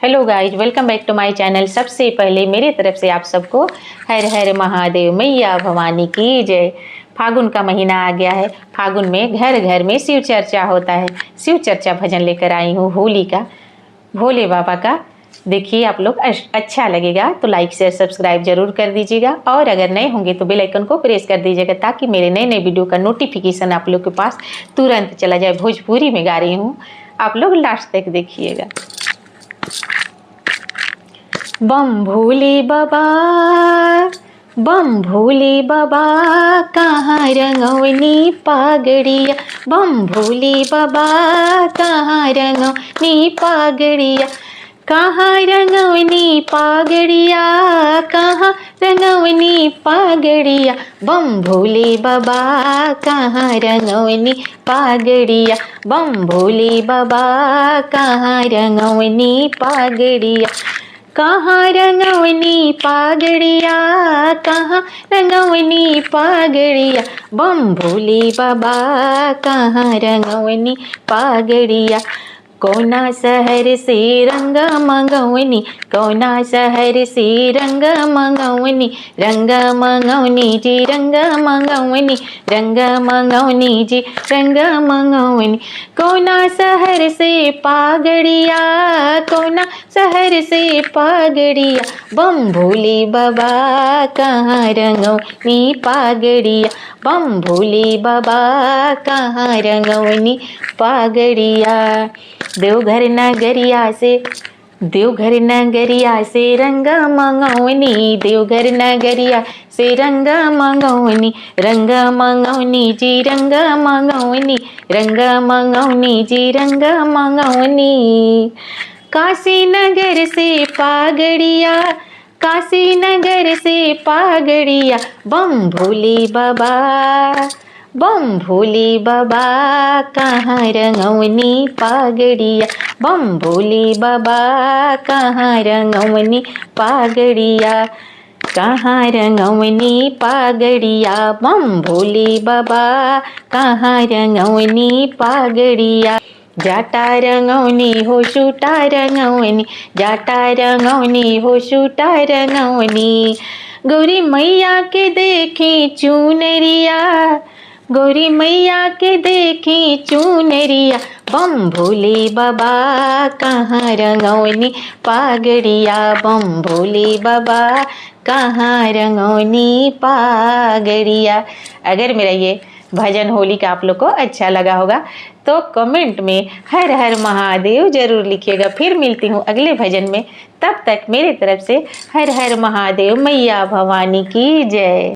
Hello guys, welcome back to my channel. सबसे पहले मेरी तरफ से आप सबको हर हर महादेव, मैया भवानी की जय। फागुन का महीना आ गया है। फागुन में घर घर में शिव चर्चा होता है। शिव चर्चा भजन लेकर आई हूँ होली का, भोले बाबा का। देखिए आप लोग, अच्छा लगेगा तो लाइक शेयर सब्सक्राइब जरूर कर दीजिएगा, और अगर नए होंगे तो बेल आइकन को प्रेस कर दीजिएगा ताकि मेरे नए नए वीडियो का नोटिफिकेशन आप लोग के पास तुरंत चला जाए। भोजपुरी में गा रही हूँ, आप लोग लास्ट तक देखिएगा। बम भोले बाबा, बम भोले बाबा, कहाँ रंगवनी पागड़िया। बम भोले बाबा, कहाँ रंगवनी पागड़िया। कहाँ रंगवनी पागड़िया, कहाँ रंगवनी पागड़िया। बम भोले बाबा, कहाँ रंगवनी पागड़िया। बम भोले बाबा, कहाँ रंगवनी पागड़िया। कहाँ रंगवनी पागड़िया, कहाँ रंगवनी पागड़िया। बम भोले बाबा, कहाँ रंगवनी पागड़िया। कौना शहर से रंग मंगवनी, कौना शहर से रंग मंगवनी। रंग मंगवनी जी, रंग मंगवनी, रंग मंगवनी जी, रंग मंगवनी। कौना शहर से पागड़िया, कौना शहर से पागड़िया। बम भोले बाबा, कहाँ रंगवनी पागड़िया। बम भोले बाबा, कहाँ रंगवनी पागड़िया। देवघर नगरिया से, देवघर नगरिया से रंग मंगवनी। देवघर नगरिया से रंग मंगवनी, रंग मंगवनी जी, रंग मंगवनी, रंग मंगवनी जी, रंग मंगवनी। काशी नगर से पागड़िया, काशी नगर से पागड़िया। बम भोले बाबा, बम भोले बाबा, कहाँ रंगवनी पागड़िया। बम भोले बाबा, कहाँ रंगवनी पागड़िया। कहाँ रंगवनी पागड़िया। बम भोले बाबा, कहाँ रंगवनी पागड़िया। जाटा रंगवनी हो शूटा रंगवनी, जाटा रंगवनी हो शूटा रंगवनी। गौरी मैया के देखी चुनरिया, गौरी मैया के देखी चुनरिया। बम भोले बाबा, कहाँ रंगवनी पागड़िया। बम भोले बाबा, कहाँ रंगवनी पागड़िया। अगर मेरा ये भजन होली का आप लोग को अच्छा लगा होगा तो कमेंट में हर हर महादेव जरूर लिखिएगा। फिर मिलती हूँ अगले भजन में, तब तक मेरी तरफ से हर हर महादेव, मैया भवानी की जय।